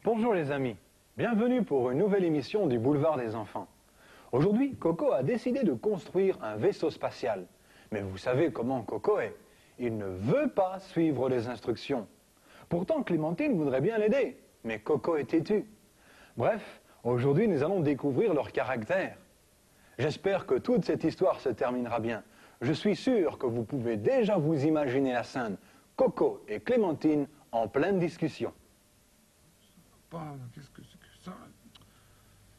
Bonjour les amis, bienvenue pour une nouvelle émission du Boulevard des Enfants. Aujourd'hui, Coco a décidé de construire un vaisseau spatial. Mais vous savez comment Coco est. Il ne veut pas suivre les instructions. Pourtant, Clémentine voudrait bien l'aider, mais Coco est têtu. Bref, aujourd'hui nous allons découvrir leur caractère. J'espère que toute cette histoire se terminera bien. Je suis sûr que vous pouvez déjà vous imaginer la scène. Coco et Clémentine en pleine discussion. Qu'est-ce que c'est que ça?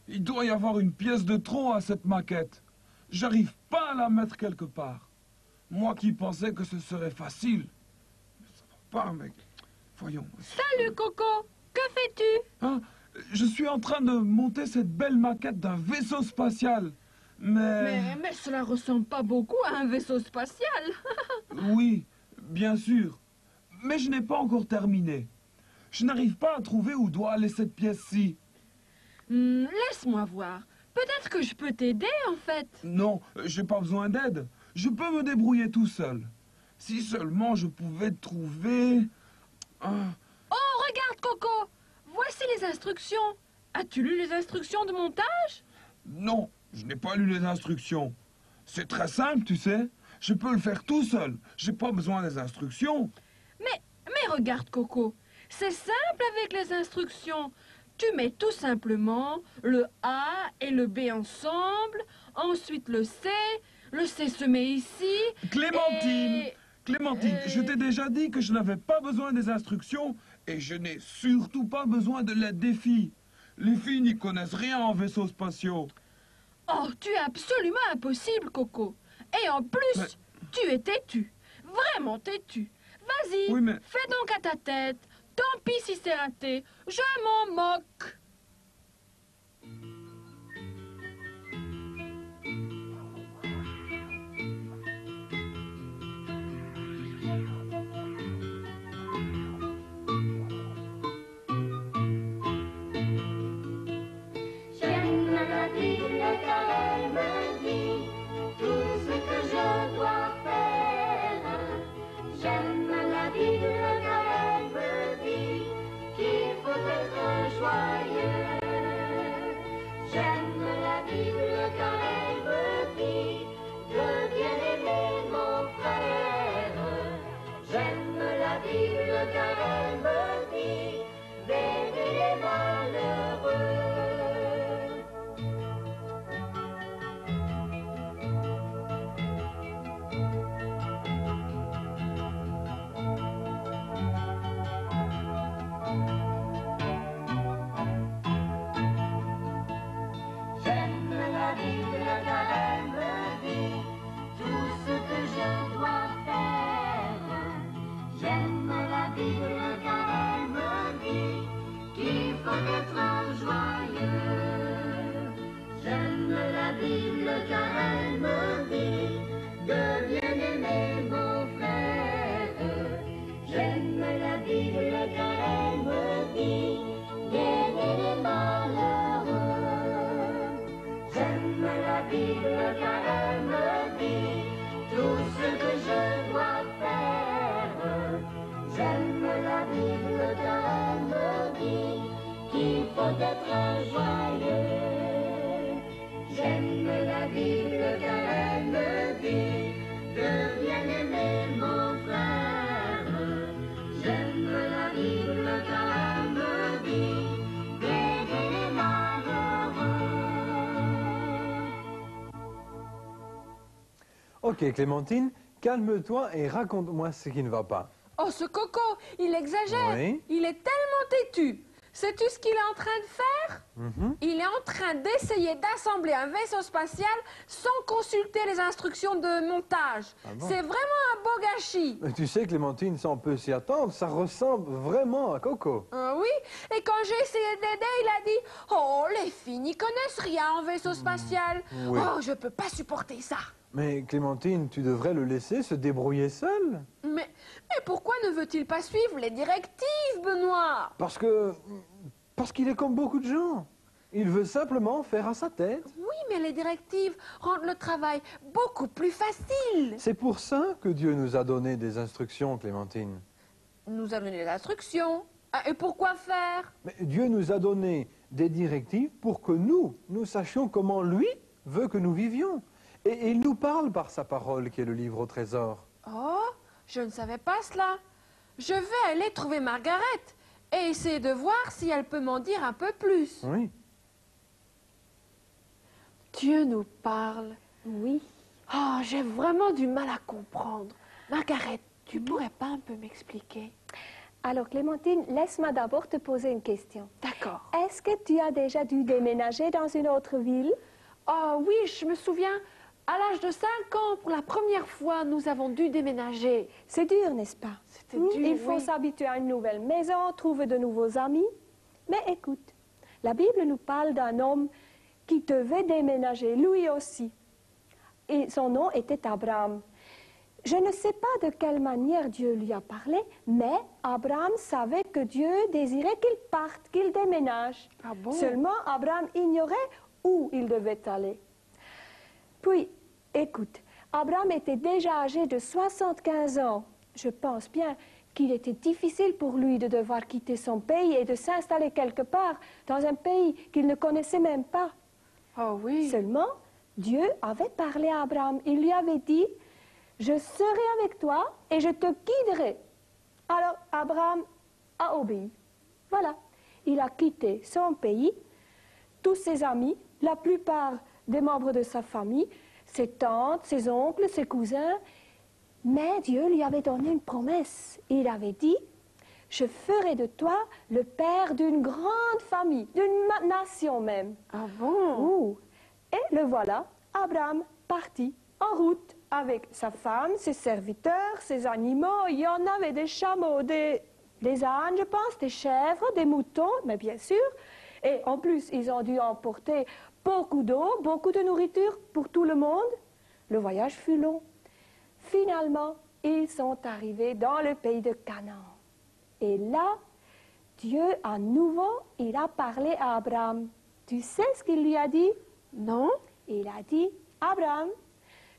Il doit y avoir une pièce de trop à cette maquette. J'arrive pas à la mettre quelque part. Moi qui pensais que ce serait facile. Mais ça va pas, mec. Voyons. Salut Coco, que fais-tu? Hein? Je suis en train de monter cette belle maquette d'un vaisseau spatial. Mais cela ressemble pas beaucoup à un vaisseau spatial. oui, bien sûr. Mais je n'ai pas encore terminé. Je n'arrive pas à trouver où doit aller cette pièce-ci. Laisse-moi voir. Peut-être que je peux t'aider en fait. Non, j'ai pas besoin d'aide. Je peux me débrouiller tout seul. Si seulement je pouvais trouver... Oh, regarde Coco. Voici les instructions. As-tu lu les instructions de montage? Non, je n'ai pas lu les instructions. C'est très simple, tu sais. Je peux le faire tout seul. J'ai pas besoin des instructions. Mais regarde Coco. C'est simple avec les instructions. Tu mets tout simplement le A et le B ensemble, ensuite le C se met ici. Clémentine, Clémentine, je t'ai déjà dit que je n'avais pas besoin des instructions et je n'ai surtout pas besoin de l'aide des filles. Les filles n'y connaissent rien en vaisseaux spatiaux. Oh, tu es absolument impossible, Coco. Et en plus, tu es têtu. Vraiment têtu. Vas-y, oui, mais... fais donc à ta tête. Tant pis si c'est raté, je m'en moque. J'aime la ville car elle me dit tout ce que je dois faire. J'aime la ville car elle me dit qu'il faut être joyeux. J'aime la ville car elle me dit de bien aimer mon frère. J'aime la ville car elle me dit d'aider les malheureux. J'aime la ville car elle me dit tout ce que je dois faire. J'aime la ville car elle me dit qu'il faut être joyeux. J'aime la ville car elle me dit de bien aimer mon frère. J'aime la ville car elle me dit d'aider les malheureux. J'aime la ville car elle me dit tout ce que je dois faire. J'aime la ville car elle me dit qu'il faut être joyeux. J'aime la ville car elle me dit de bien aimer mon frère. J'aime la ville car elle me dit d'aider les malheureux. Ok Clémentine, calme-toi et raconte-moi ce qui ne va pas. Oh, ce Coco, il exagère. Oui. Il est tellement têtu. Sais-tu ce qu'il est en train de faire? Il est en train d'essayer d'assembler un vaisseau spatial sans consulter les instructions de montage. Ah bon? C'est vraiment un beau gâchis. Mais tu sais Clémentine, ça on peut s'y attendre, ça ressemble vraiment à Coco. Oui, et quand j'ai essayé de l'aider, il a dit « Oh, les filles n'y connaissent rien en vaisseau spatial. Oui. Oh, je peux pas supporter ça. » Mais Clémentine, tu devrais le laisser se débrouiller seul. Mais pourquoi ne veut-il pas suivre les directives, Benoît? Parce qu'il est comme beaucoup de gens. Il veut simplement faire à sa tête. Oui, mais les directives rendent le travail beaucoup plus facile. C'est pour ça que Dieu nous a donné des instructions, Clémentine. Nous a donné les instructions. Ah, et pourquoi faire? Mais Dieu nous a donné des directives pour que nous sachions comment lui veut que nous vivions. Et il nous parle par sa parole qui est le livre au trésor. Oh, je ne savais pas cela. Je vais aller trouver Margaret et essayer de voir si elle peut m'en dire un peu plus. Oui. Dieu nous parle. Oui. Oh, j'ai vraiment du mal à comprendre. Margaret, tu pourrais pas un peu m'expliquer? Alors Clémentine, laisse-moi d'abord te poser une question. D'accord. Est-ce que tu as déjà dû déménager dans une autre ville? Oh oui, je me souviens, à l'âge de 5 ans, pour la première fois, nous avons dû déménager. C'est dur, n'est-ce pas? C'était dur, Il faut oui. s'habituer à une nouvelle maison, trouver de nouveaux amis. Mais écoute, la Bible nous parle d'un homme qui devait déménager, lui aussi. Et son nom était Abraham. Je ne sais pas de quelle manière Dieu lui a parlé, mais Abraham savait que Dieu désirait qu'il parte, qu'il déménage. Ah bon? Seulement, Abraham ignorait où il devait aller. Puis, écoute, Abraham était déjà âgé de 75 ans. Je pense bien qu'il était difficile pour lui de devoir quitter son pays et de s'installer quelque part dans un pays qu'il ne connaissait même pas. Oh oui. Seulement, Dieu avait parlé à Abraham. Il lui avait dit, « Je serai avec toi et je te guiderai. » Alors, Abraham a obéi. Voilà, il a quitté son pays, tous ses amis, la plupart des membres de sa famille, ses tantes, ses oncles, ses cousins. Mais Dieu lui avait donné une promesse. Il avait dit, « Je ferai de toi le père d'une grande famille, d'une nation même. » Ah bon? Ouh. Et le voilà, Abraham parti en route avec sa femme, ses serviteurs, ses animaux. Il y en avait des chameaux, des ânes, je pense, des chèvres, des moutons, mais bien sûr. Et en plus, ils ont dû emporter beaucoup d'eau, beaucoup de nourriture pour tout le monde. Le voyage fut long. Finalement, ils sont arrivés dans le pays de Canaan. Et là, Dieu, à nouveau, il a parlé à Abraham. Tu sais ce qu'il lui a dit? Non? Il a dit, Abraham,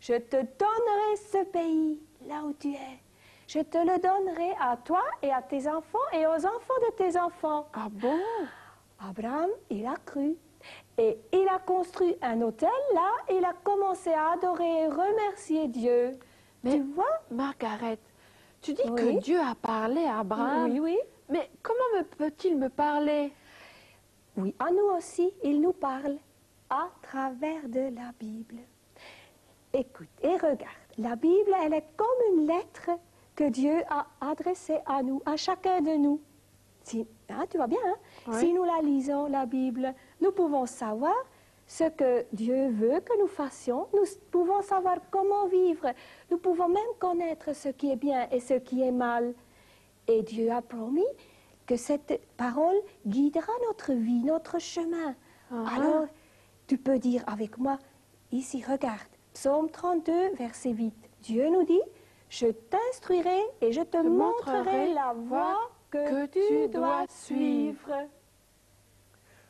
je te donnerai ce pays là où tu es. Je te le donnerai à toi et à tes enfants et aux enfants de tes enfants. Ah bon? Abraham, il a cru. Et il a construit un hôtel là, et il a commencé à adorer et remercier Dieu. Mais tu vois? Margaret, tu dis Oui. que Dieu a parlé à Abraham. Oui, oui. Mais comment peut-il me parler? Oui, à nous aussi, il nous parle à travers de la Bible. Écoute et regarde, la Bible, elle est comme une lettre que Dieu a adressée à nous, à chacun de nous. Si, tu vois bien, hein? Oui. Si nous la lisons, la Bible, nous pouvons savoir ce que Dieu veut que nous fassions, nous pouvons savoir comment vivre, nous pouvons même connaître ce qui est bien et ce qui est mal. Et Dieu a promis que cette parole guidera notre vie, notre chemin. Alors, tu peux dire avec moi, ici, regarde, Psaume 32, verset 8. Dieu nous dit, je t'instruirai et je te montrerai la voie que tu dois suivre.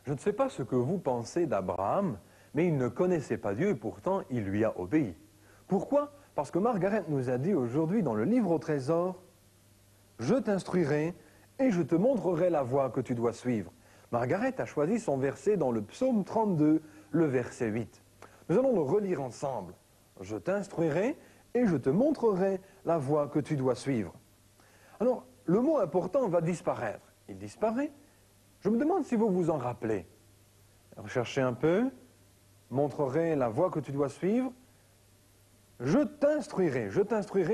Je ne sais pas ce que vous pensez d'Abraham, mais il ne connaissait pas Dieu et pourtant il lui a obéi. Pourquoi? Parce que Margaret nous a dit aujourd'hui dans le livre au trésor, « Je t'instruirai et je te montrerai la voie que tu dois suivre. » Margaret a choisi son verset dans le psaume 32, le verset 8. Nous allons le relire ensemble. « Je t'instruirai et je te montrerai la voie que tu dois suivre. » Alors, le mot important va disparaître. Il disparaît. Je me demande si vous vous en rappelez. Recherchez un peu. Montrerai la voie que tu dois suivre. Je t'instruirai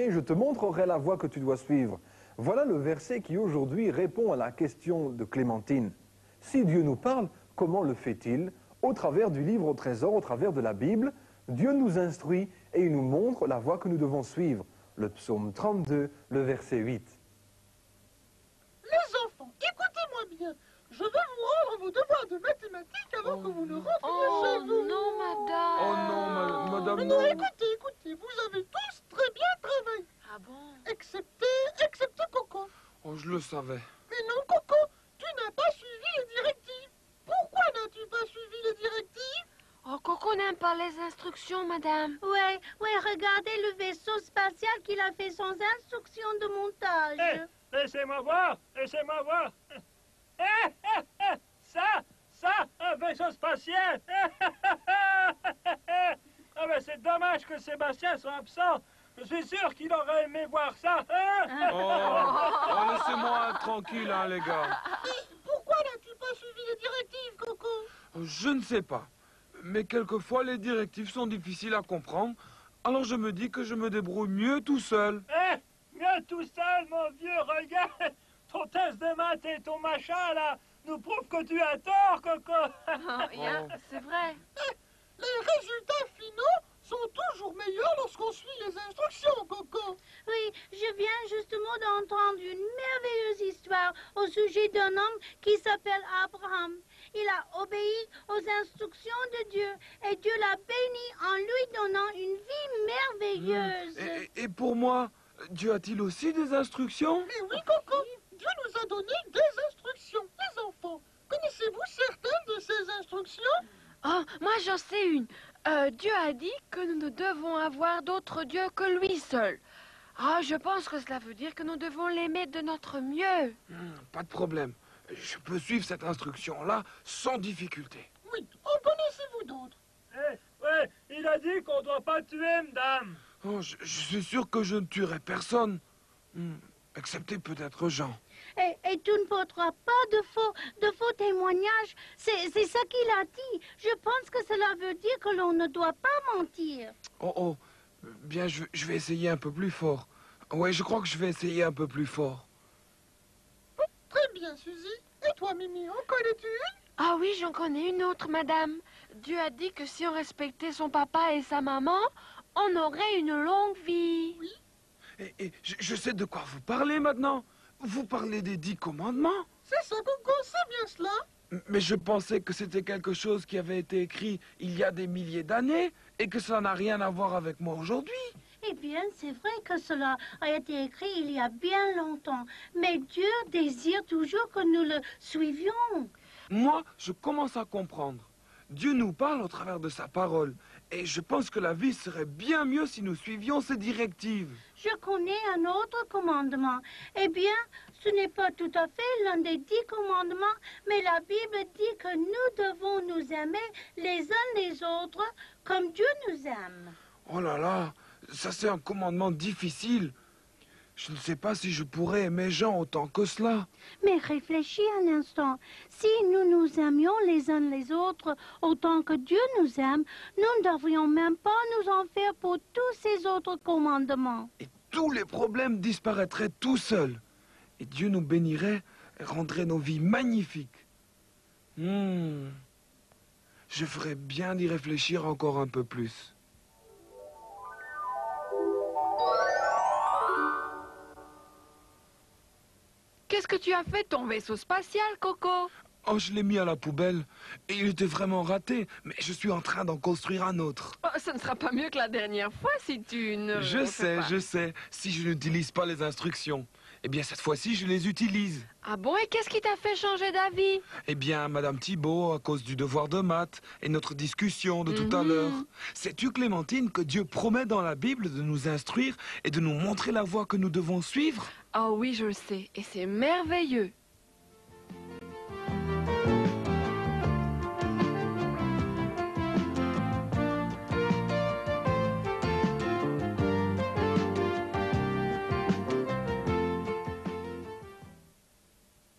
et je te montrerai la voie que tu dois suivre. Voilà le verset qui aujourd'hui répond à la question de Clémentine. Si Dieu nous parle, comment le fait-il? Au travers du livre au trésor, au travers de la Bible, Dieu nous instruit et il nous montre la voie que nous devons suivre. Le psaume 32, le verset 8. Les enfants, écoutez-moi bien. Je vais vous rendre vos devoirs de mathématiques avant que vous ne rentriez chez vous. non, madame. Oh non, madame, Mais non, écoutez, vous avez tous très bien travaillé. Ah bon? Excepté Coco. Oh, je le savais. Mais non, Coco, tu n'as pas suivi les directives. Pourquoi n'as-tu pas suivi les directives? Oh, Coco n'aime pas les instructions, madame. Ouais, regardez le vaisseau spatial qu'il a fait sans instruction de montage. Laissez-moi voir, laissez-moi voir. Ça, un vaisseau spatial. Ah ben c'est dommage que Sébastien soit absent. Je suis sûr qu'il aurait aimé voir ça. Oh, laissez-moi tranquille, hein, les gars. Pourquoi n'as-tu pas suivi les directives, Coco? Je ne sais pas. Mais quelquefois, les directives sont difficiles à comprendre. Alors je me dis que je me débrouille mieux tout seul. Mieux tout seul, mon vieux, regarde. Ton test de maths et ton machin, là, nous prouvent que tu as tort, Coco. C'est vrai. Les résultats finaux sont toujours meilleurs lorsqu'on suit les instructions, Coco. Oui, je viens justement d'entendre une merveilleuse histoire au sujet d'un homme qui s'appelle Abraham. Il a obéi aux instructions de Dieu et Dieu l'a béni en lui donnant une vie merveilleuse. Et pour moi, Dieu a-t-il aussi des instructions? Mais oui, Coco, Dieu nous a donné des instructions. Les enfants, connaissez-vous certaines de ces instructions? Oh, moi j'en sais une. Dieu a dit que nous ne devons avoir d'autre Dieu que lui seul. Ah, je pense que cela veut dire que nous devons l'aimer de notre mieux. Pas de problème. Je peux suivre cette instruction-là sans difficulté. Oui, en connaissez-vous d'autres? Ouais, il a dit qu'on ne doit pas tuer, madame. Oh, je suis sûr que je ne tuerai personne. Excepté peut-être Jean. Et tu ne porteras pas de faux témoignages. C'est ça qu'il a dit. Je pense que cela veut dire que l'on ne doit pas mentir. Oh, bien, je vais essayer un peu plus fort. Ouais, je crois que je vais essayer un peu plus fort. Très bien, Suzy. Et toi, Mimi, en connais-tu une? Ah oui, j'en connais une autre, madame. Dieu a dit que si on respectait son papa et sa maman, on aurait une longue vie. Oui. Et je sais de quoi vous parlez maintenant. Vous parlez des 10 commandements. C'est ça, Coco, c'est bien cela. Mais je pensais que c'était quelque chose qui avait été écrit il y a des milliers d'années et que ça n'a rien à voir avec moi aujourd'hui. Eh bien, c'est vrai que cela a été écrit il y a bien longtemps. Mais Dieu désire toujours que nous le suivions. Moi, je commence à comprendre. Dieu nous parle au travers de sa parole. Et je pense que la vie serait bien mieux si nous suivions ses directives. Je connais un autre commandement. Eh bien, ce n'est pas tout à fait l'un des 10 commandements, mais la Bible dit que nous devons nous aimer les uns les autres comme Dieu nous aime. Oh là là, ça c'est un commandement difficile. Je ne sais pas si je pourrais aimer Jean autant que cela. Mais réfléchis un instant. Si nous nous aimions les uns les autres autant que Dieu nous aime, nous ne devrions même pas nous en faire pour tous ces autres commandements. Et tous les problèmes disparaîtraient tout seuls. Et Dieu nous bénirait et rendrait nos vies magnifiques. Je ferais bien d'y réfléchir encore un peu plus. Qu'est-ce que tu as fait de ton vaisseau spatial, Coco? Oh, je l'ai mis à la poubelle. Et il était vraiment raté. Mais je suis en train d'en construire un autre. Oh, ce ne sera pas mieux que la dernière fois si tu ne... Je sais. Si je n'utilise pas les instructions. Eh bien, cette fois-ci, je les utilise. Ah bon, et qu'est-ce qui t'a fait changer d'avis? Eh bien, Madame Thibault, à cause du devoir de maths et notre discussion de tout à l'heure. Sais-tu, Clémentine, que Dieu promet dans la Bible de nous instruire et de nous montrer la voie que nous devons suivre? Oh oui, je le sais, et c'est merveilleux.